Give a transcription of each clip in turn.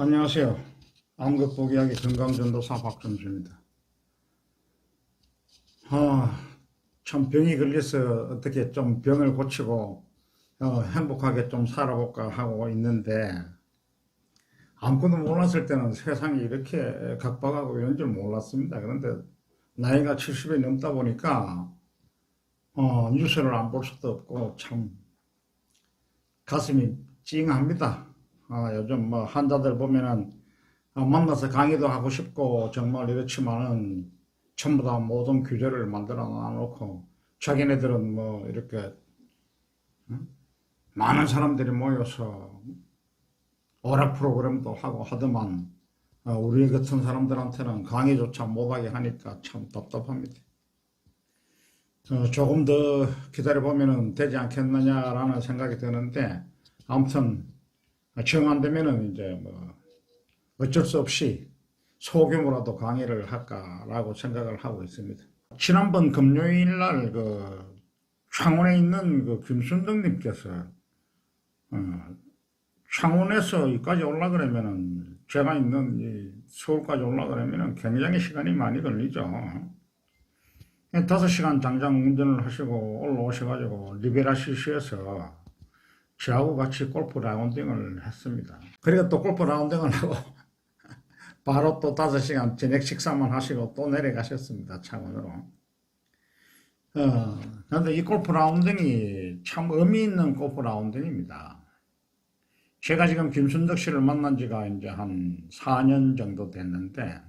안녕하세요. 암극보기하기 건강전도사 박정주입니다. 참 병이 걸려서 어떻게 좀 병을 고치고 행복하게 좀 살아볼까 하고 있는데, 아무것도 몰랐을 때는 세상이 이렇게 각박하고 이런 줄 몰랐습니다. 그런데 나이가 70이 넘다 보니까 뉴스를 안 볼 수도 없고 참 가슴이 찡합니다. 요즘 뭐 환자들 보면은 만나서 강의도 하고 싶고 정말 이렇지만은 전부 다 모든 규제를 만들어 놔놓고 자기네들은 뭐 이렇게 많은 사람들이 모여서 오락 프로그램도 하고 하더만 우리 같은 사람들한테는 강의조차 못하게 하니까 참 답답합니다. 조금 더 기다려보면 되지 않겠느냐라는 생각이 드는데, 아무튼 정 안 되면은 이제 뭐 어쩔 수 없이 소규모라도 강의를 할까라고 생각을 하고 있습니다. 지난번 금요일 날 창원에 있는 김순덕님께서 창원에서 여기까지 올라가려면은, 제가 있는 이 서울까지 올라가려면은 굉장히 시간이 많이 걸리죠. 5시간 장장 운전을 하시고 올라오셔가지고 리베라시시에서 저하고 같이 골프 라운딩을 했습니다. 그리고 또 골프 라운딩을 하고 바로 또 5시간 저녁 식사만 하시고 또 내려가셨습니다, 창원으로. 그런데 이 골프 라운딩이 참 의미 있는 골프 라운딩입니다. 제가 지금 김순덕 씨를 만난 지가 이제 한 4년 정도 됐는데,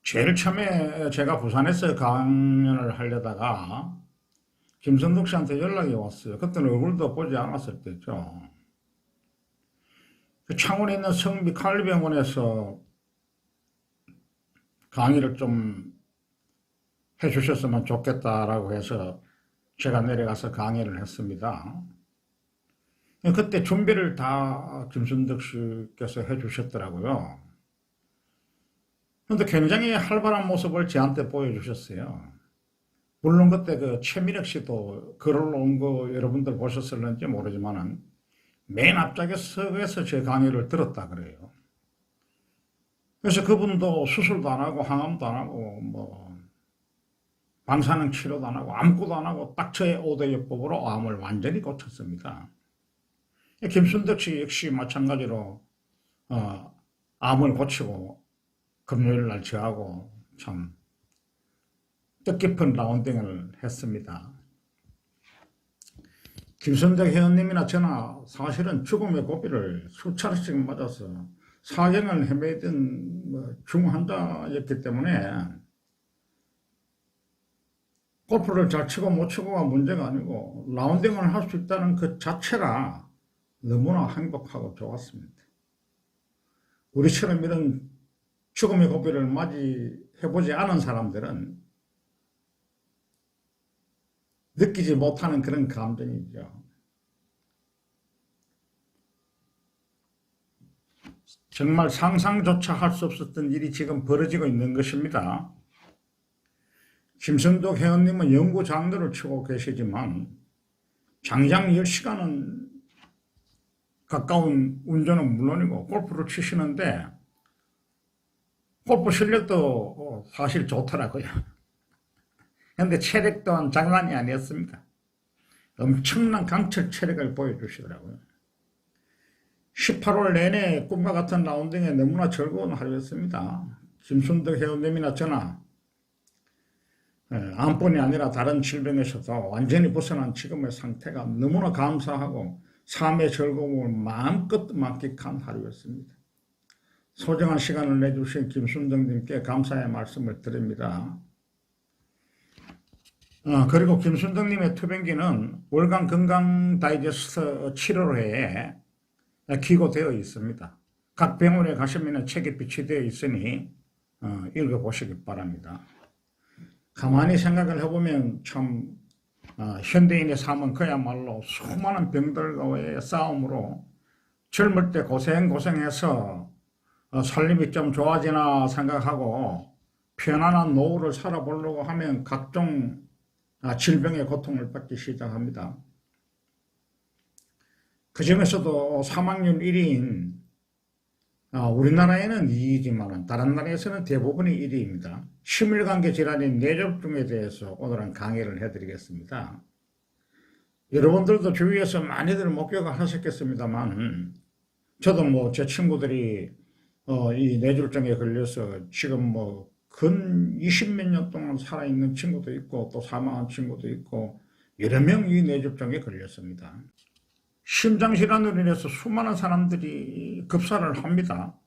제일 처음에 제가 부산에서 강연을 하려다가 김순덕 씨한테 연락이 왔어요. 그때는 얼굴도 보지 않았을 때죠. 창원에 있는 성비 칼리병원에서 강의를 좀 해주셨으면 좋겠다라고 해서 제가 내려가서 강의를 했습니다. 그때 준비를 다 김순덕 씨께서 해주셨더라고요. 그런데 굉장히 활발한 모습을 저한테 보여주셨어요. 물론 그때 최민혁 씨도 글 올라온 거 여러분들 보셨을는지 모르지만은 맨 앞자리에서 제 강의를 들었다 그래요. 그래서 그분도 수술도 안 하고 항암도 안 하고 뭐 방사능 치료도 안 하고 아무것도 안 하고 딱 저의 5대 요법으로 암을 완전히 고쳤습니다. 김순덕 씨 역시 마찬가지로 암을 고치고 금요일 날 저하고 참 뜻깊은 라운딩을 했습니다. 김순덕 회원님이나 저나 사실은 죽음의 고비를 수차례씩 맞아서 사경을 헤매던 중환자였기 때문에 골프를 잘 치고 못 치고가 문제가 아니고 라운딩을 할 수 있다는 그 자체가 너무나 행복하고 좋았습니다. 우리처럼 이런 죽음의 고비를 맞이해보지 않은 사람들은 느끼지 못하는 그런 감정이죠. 정말 상상조차 할 수 없었던 일이 지금 벌어지고 있는 것입니다. 김순덕 회원님은 연구 장르를 치고 계시지만 장장 10시간은 가까운 운전은 물론이고 골프를 치시는데 골프 실력도 사실 좋더라고요. 그런데 체력 또한 장난이 아니었습니다. 엄청난 강철 체력을 보여주시더라고요. 18월 내내 꿈과 같은 라운딩에 너무나 즐거운 하루였습니다. 김순덕 회원님이나 저나 암뿐이 아니라 다른 질병에서도 완전히 벗어난 지금의 상태가 너무나 감사하고 삶의 즐거움을 마음껏 만끽한 하루였습니다. 소중한 시간을 내주신 김순덕님께 감사의 말씀을 드립니다. 그리고 김순덕님의 투병기는 월간 건강 다이제스트 7월회에 기고되어 있습니다. 각 병원에 가시면 책에 비치되어 있으니 읽어보시기 바랍니다. 가만히 생각을 해보면 참 현대인의 삶은 그야말로 수많은 병들과의 싸움으로 젊을 때 고생해서 살림이 좀 좋아지나 생각하고 편안한 노후를 살아보려고 하면 각종 질병의 고통을 받기 시작합니다. 그 중에서도 사망률 1위인 우리나라에는 2이지만 다른 나라에서는 대부분이 1위입니다. 심혈관계 질환인 뇌졸중에 대해서 오늘은 강의를 해드리겠습니다. 여러분들도 주위에서 많이들 목격을 하셨겠습니다만 저도 제 친구들이 이 뇌졸중에 걸려서 지금 근 20몇 년 동안 살아있는 친구도 있고 또 사망한 친구도 있고 여러 명이 뇌졸중에 걸렸습니다. 심장질환으로 인해서 수많은 사람들이 급사를 합니다.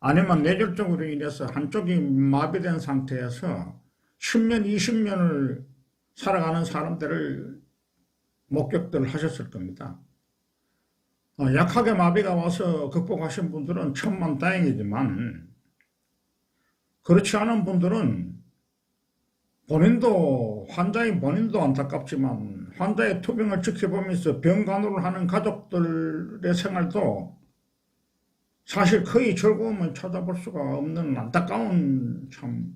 아니면 뇌졸중으로 인해서 한쪽이 마비된 상태에서 10년, 20년을 살아가는 사람들을 목격들 하셨을 겁니다. 약하게 마비가 와서 극복하신 분들은 천만다행이지만 그렇지 않은 분들은 환자인 본인도 안타깝지만 환자의 투병을 지켜보면서 병간호를 하는 가족들의 생활도 사실 거의 즐거움을 찾아볼 수가 없는 안타까운 참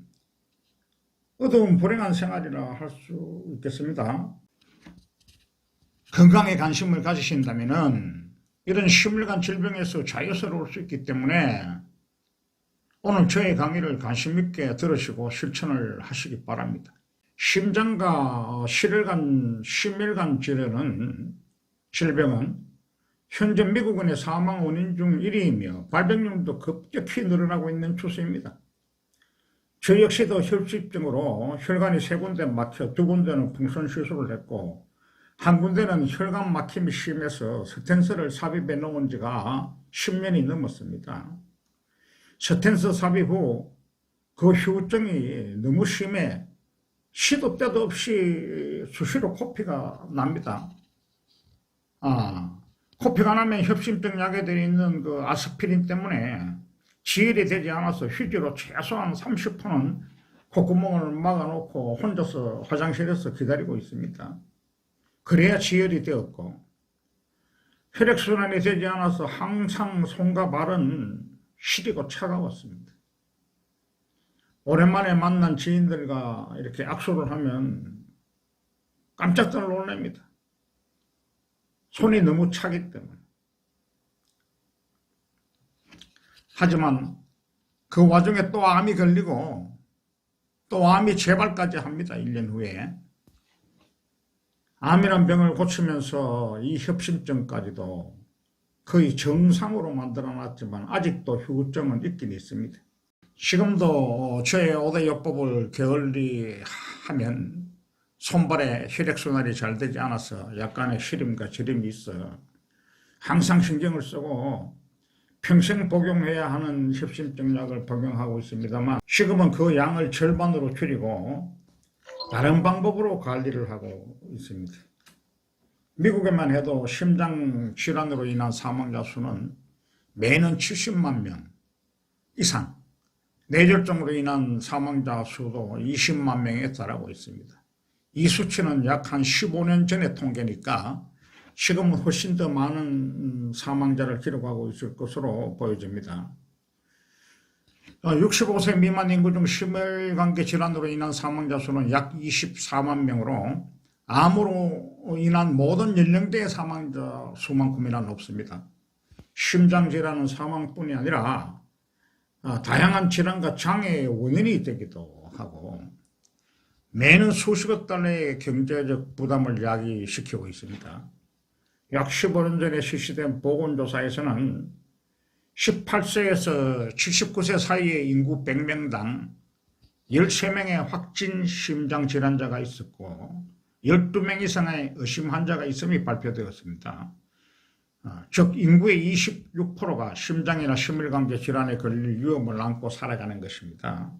어두운 불행한 생활이라 할 수 있겠습니다. 건강에 관심을 가지신다면 이런 심혈관 질병에서 자유스러울 수 있기 때문에 오늘 저의 강의를 관심 있게 들으시고 실천을 하시기 바랍니다. 심장과 심혈관 질병은 현재 미국인의 사망 원인 중 1위이며 발병률도 급격히 늘어나고 있는 추세입니다. 저 역시도 혈습증으로 혈관이 3군데 막혀 2군데는 풍선 시술을 했고 한 군데는 혈관 막힘이 심해서 스텐스를 삽입해 놓은 지가 10년이 넘었습니다. 스텐스 삽입 후 그 후유증이 너무 심해 시도 때도 없이 수시로 코피가 납니다. 코피가 나면 협심증 약에 들어있는 그 아스피린 때문에 지혈이 되지 않아서 휴지로 최소한 30분은 콧구멍을 막아놓고 혼자서 화장실에서 기다리고 있습니다. 그래야 지혈이 되었고 혈액순환이 되지 않아서 항상 손과 발은 시리고 차가웠습니다. 오랜만에 만난 지인들과 이렇게 악수를 하면 깜짝들 놀랍니다. 손이 너무 차기 때문에. 하지만 그 와중에 또 암이 걸리고 또 암이 재발까지 합니다. 1년 후에. 암이란 병을 고치면서 이 협심증까지도 거의 정상으로 만들어놨지만 아직도 후유증은 있긴 있습니다. 지금도 저의 5대 요법을 게을리하면 손발에 혈액순환이 잘 되지 않아서 약간의 시림과 저림이 있어 항상 신경을 쓰고 평생 복용해야 하는 협심증 약을 복용하고 있습니다만 지금은 그 양을 절반으로 줄이고 다른 방법으로 관리를 하고 있습니다. 미국에만 해도 심장 질환으로 인한 사망자 수는 매년 70만 명 이상, 뇌졸중으로 인한 사망자 수도 20만 명에 달하고 있습니다. 이 수치는 약 한 15년 전의 통계니까 지금은 훨씬 더 많은 사망자를 기록하고 있을 것으로 보여집니다. 65세 미만 인구 중 심혈관계 질환으로 인한 사망자 수는 약 24만 명으로 암으로 인한 모든 연령대의 사망자 수만큼이나 높습니다. 심장질환은 사망뿐이 아니라 다양한 질환과 장애의 원인이 되기도 하고 매년 수십억 달러의 경제적 부담을 야기시키고 있습니다. 약 15년 전에 실시된 보건조사에서는 18세에서 79세 사이의 인구 100명당 13명의 확진 심장질환자가 있었고 12명 이상의 의심 환자가 있음이 발표되었습니다. 즉 인구의 26%가 심장이나 심혈관계 질환에 걸릴 위험을 안고 살아가는 것입니다.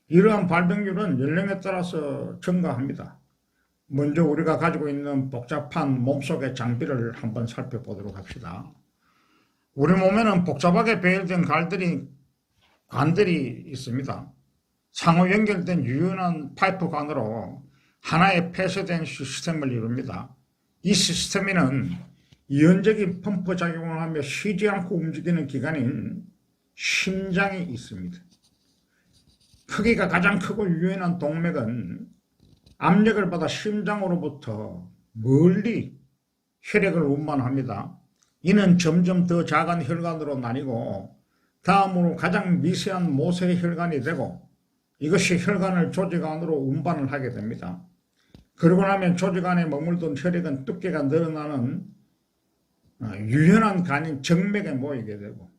이러한 발병률은 연령에 따라서 증가합니다. 먼저 우리가 가지고 있는 복잡한 몸속의 장비를 한번 살펴보도록 합시다. 우리 몸에는 복잡하게 배열된 관들이 있습니다. 상호 연결된 유연한 파이프관으로 하나의 폐쇄된 시스템을 이룹니다. 이 시스템에는 이온적인 펌프 작용을 하며 쉬지 않고 움직이는 기관인 심장이 있습니다. 크기가 가장 크고 유연한 동맥은 압력을 받아 심장으로부터 멀리 혈액을 운반합니다. 이는 점점 더 작은 혈관으로 나뉘고 다음으로 가장 미세한 모세혈관이 되고 이것이 혈관을 조직 안으로 운반을 하게 됩니다. 그러고 나면 조직 안에 머물던 혈액은 두께가 늘어나는 유연한 간인 정맥에 모이게 되고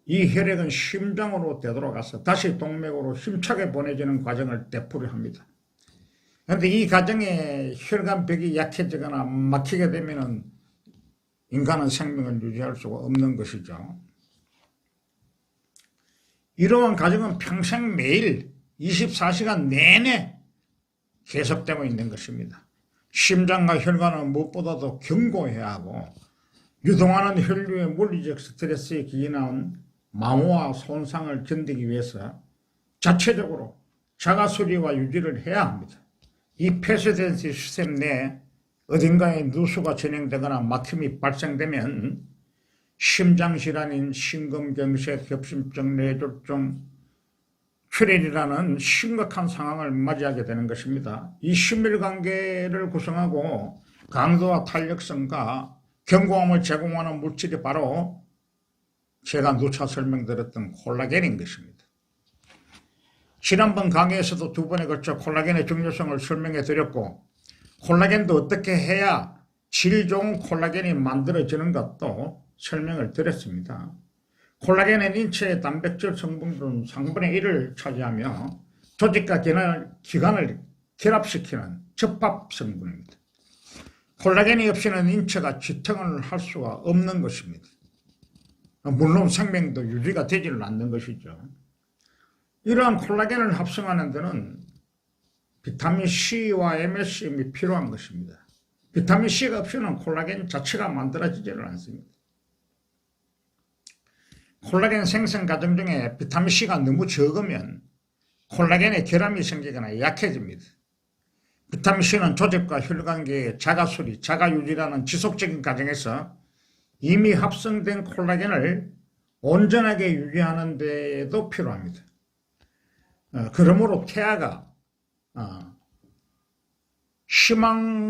이 혈액은 심장으로 되돌아가서 다시 동맥으로 힘차게 보내지는 과정을 되풀이합니다. 그런데 이 과정에 혈관벽이 약해지거나 막히게 되면 인간은 생명을 유지할 수가 없는 것이죠. 이러한 과정은 평생 매일 24시간 내내 계속되고 있는 것입니다. 심장과 혈관은 무엇보다도 견고해야 하고 유동하는 혈류의 물리적 스트레스에 기인한 마모와 손상을 견디기 위해서 자체적으로 자가 수리와 유지를 해야 합니다. 이 폐쇄된 시스템 내에 어딘가에 누수가 진행되거나 막힘이 발생되면 심장질환인 심근경색, 협심증, 뇌졸중, 출혈이라는 심각한 상황을 맞이하게 되는 것입니다. 이 심혈관계를 구성하고 강도와 탄력성과 견고함을 제공하는 물질이 바로 제가 누차 설명드렸던 콜라겐인 것입니다. 지난번 강의에서도 2번에 걸쳐 콜라겐의 중요성을 설명해 드렸고 콜라겐도 어떻게 해야 질 좋은 콜라겐이 만들어지는 것도 설명을 드렸습니다. 콜라겐은 인체의 단백질 성분중 3분의 1을 차지하며 조직과 기관을 결합시키는 접합 성분입니다. 콜라겐이 없이는 인체가 지탱을 할 수가 없는 것입니다. 물론 생명도 유지가 되지는 않는 것이죠. 이러한 콜라겐을 합성하는 데는 비타민 C와 MSM이 필요한 것입니다. 비타민 C가 없이는 콜라겐 자체가 만들어지지를 않습니다. 콜라겐 생성 과정 중에 비타민 C가 너무 적으면 콜라겐의 결함이 생기거나 약해집니다. 비타민 C는 조직과 혈관계의 자가수리, 자가유지라는 지속적인 과정에서 이미 합성된 콜라겐을 온전하게 유지하는 데에도 필요합니다. 그러므로 태아가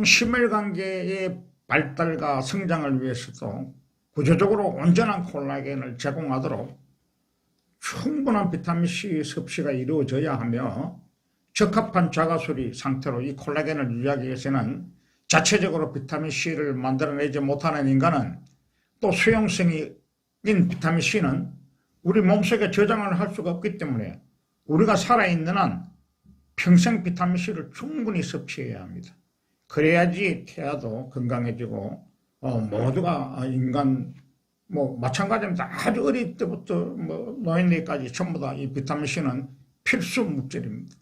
심혈관계의 발달과 성장을 위해서도 구조적으로 온전한 콜라겐을 제공하도록 충분한 비타민C 섭취가 이루어져야 하며 적합한 자가수리 상태로 이 콜라겐을 유지하기 위해서는 자체적으로 비타민C를 만들어내지 못하는 인간은 또 수용성인 비타민C는 우리 몸속에 저장을 할 수가 없기 때문에 우리가 살아있는 한 평생 비타민C를 충분히 섭취해야 합니다. 그래야지 태아도 건강해지고 모두가 인간 마찬가지입니다. 아주 어릴 때부터 노인네까지 전부 다 이 비타민C는 필수 물질입니다.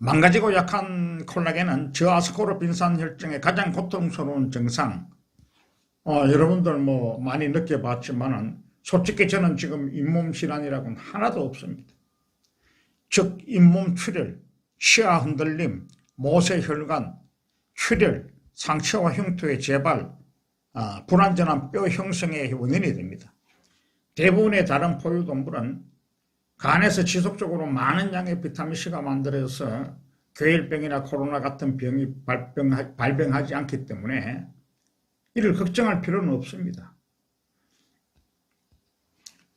망가지고 약한 콜라겐은 저아스코르빈산 혈증의 가장 고통스러운 증상. 여러분들 많이 느껴봤지만은 솔직히 저는 지금 잇몸 질환이라고는 하나도 없습니다. 즉 잇몸 출혈, 시야 흔들림, 모세혈관, 출혈, 상처와 흉터의 재발, 불완전한 뼈 형성의 원인이 됩니다. 대부분의 다른 포유동물은 간에서 지속적으로 많은 양의 비타민C가 만들어져서 괴혈병이나 코로나 같은 병이 발병하지 않기 때문에 이를 걱정할 필요는 없습니다.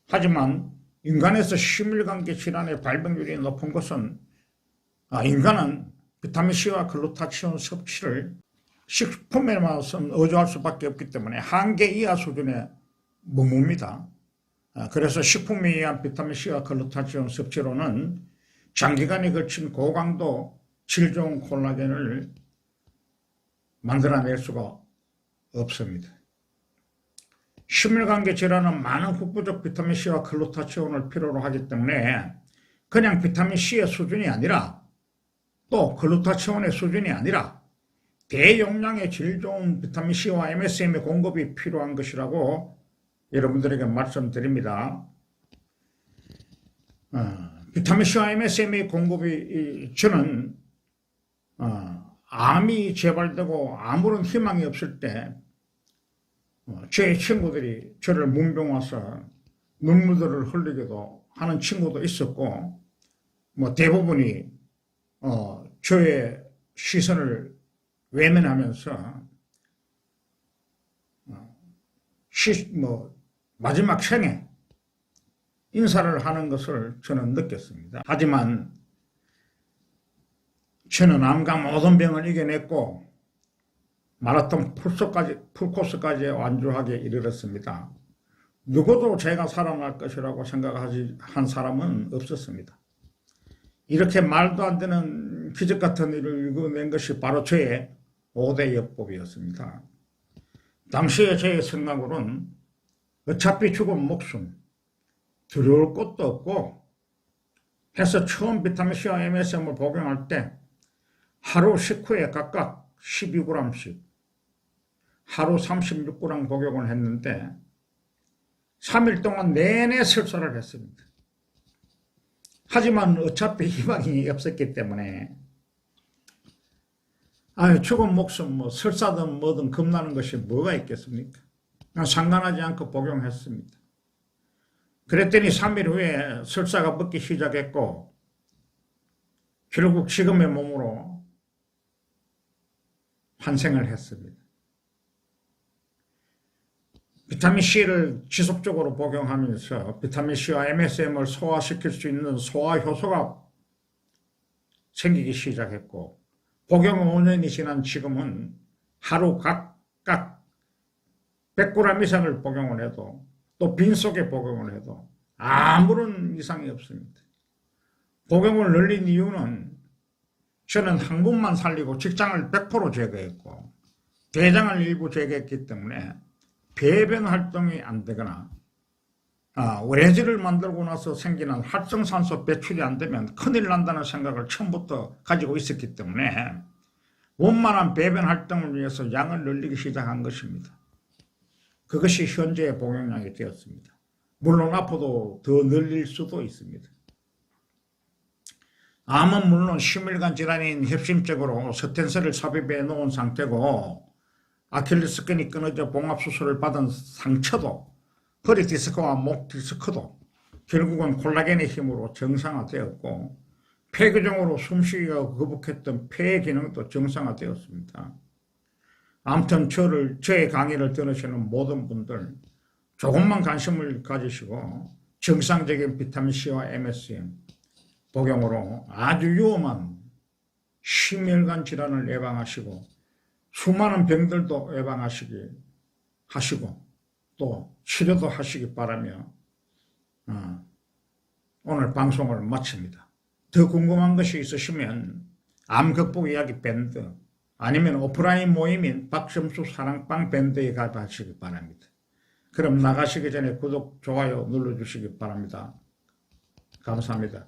하지만 인간에서 심혈관계 질환의 발병률이 높은 것은 인간은 비타민C와 글루타치온 섭취를 식품에만 의존할 수밖에 없기 때문에 한계 이하 수준에 머뭅니다. 그래서 식품에 의한 비타민C와 글루타치온 섭취로는 장기간에 걸친 고강도 질 좋은 콜라겐을 만들어낼 수가 없습니다. 심혈관계 질환은 많은 흡부족 비타민C와 글루타치온을 필요로 하기 때문에 그냥 비타민C의 수준이 아니라 또 글루타치온의 수준이 아니라 대용량의 질 좋은 비타민C와 MSM의 공급이 필요한 것이라고 여러분들에게 말씀드립니다. 비타민C와 MSM의 공급이 저는 암이 재발되고 아무런 희망이 없을 때 제 친구들이 저를 문병 와서 눈물들을 흘리기도 하는 친구도 있었고 대부분이 저의 시선을 외면하면서 마지막 생에 인사를 하는 것을 저는 느꼈습니다. 하지만 저는 암과 모든 병을 이겨냈고 마라톤 풀코스까지 완주하게 이르렀습니다. 누구도 제가 살아날 것이라고 한 사람은 없었습니다. 이렇게 말도 안 되는 기적 같은 일을 이뤄낸 것이 바로 저의 5대 역법이었습니다. 당시에 저의 생각으로는 어차피 죽은 목숨, 두려울 것도 없고 해서 처음 비타민C와 MSM을 복용할 때 하루 식후에 각각 12g씩 하루 36g 복용을 했는데 3일 동안 내내 설사를 했습니다. 하지만 어차피 희망이 없었기 때문에 죽은 목숨 설사든 뭐든 겁나는 것이 뭐가 있겠습니까? 그냥 상관하지 않고 복용했습니다. 그랬더니 3일 후에 설사가 먹기 시작했고 결국 지금의 몸으로 환생을 했습니다. 비타민C를 지속적으로 복용하면서 비타민C와 MSM을 소화시킬 수 있는 소화효소가 생기기 시작했고 복용 5년이 지난 지금은 하루 각각 100g 이상을 복용을 해도 또 빈속에 복용을 해도 아무런 이상이 없습니다. 복용을 늘린 이유는 저는 한 군만 살리고 직장을 100% 제거했고 대장을 일부 제거했기 때문에 배변 활동이 안 되거나 외래지를 만들고 나서 생기는 활성산소 배출이 안 되면 큰일 난다는 생각을 처음부터 가지고 있었기 때문에 원만한 배변 활동을 위해서 양을 늘리기 시작한 것입니다. 그것이 현재의 복용량이 되었습니다. 물론 앞으로도 더 늘릴 수도 있습니다. 암은 물론 심혈관 질환인 협심증으로 스텐스를 삽입해 놓은 상태고 아킬레스건이 끊어져 봉합수술을 받은 상처도 허리 디스크와 목 디스크도 결국은 콜라겐의 힘으로 정상화되었고 폐교정으로 숨쉬기가 거북했던 폐의 기능도 정상화되었습니다. 아무튼 저의 강의를 들으시는 모든 분들 조금만 관심을 가지시고 정상적인 비타민C와 MSM 복용으로 아주 위험한 심혈관 질환을 예방하시고 수많은 병들도 예방하시고 또 치료도 하시기 바라며 오늘 방송을 마칩니다. 더 궁금한 것이 있으시면 암 극복 이야기 밴드 아니면 오프라인 모임인 박점수 사랑방 밴드에 가입하시기 바랍니다. 그럼 나가시기 전에 구독, 좋아요 눌러주시기 바랍니다. 감사합니다.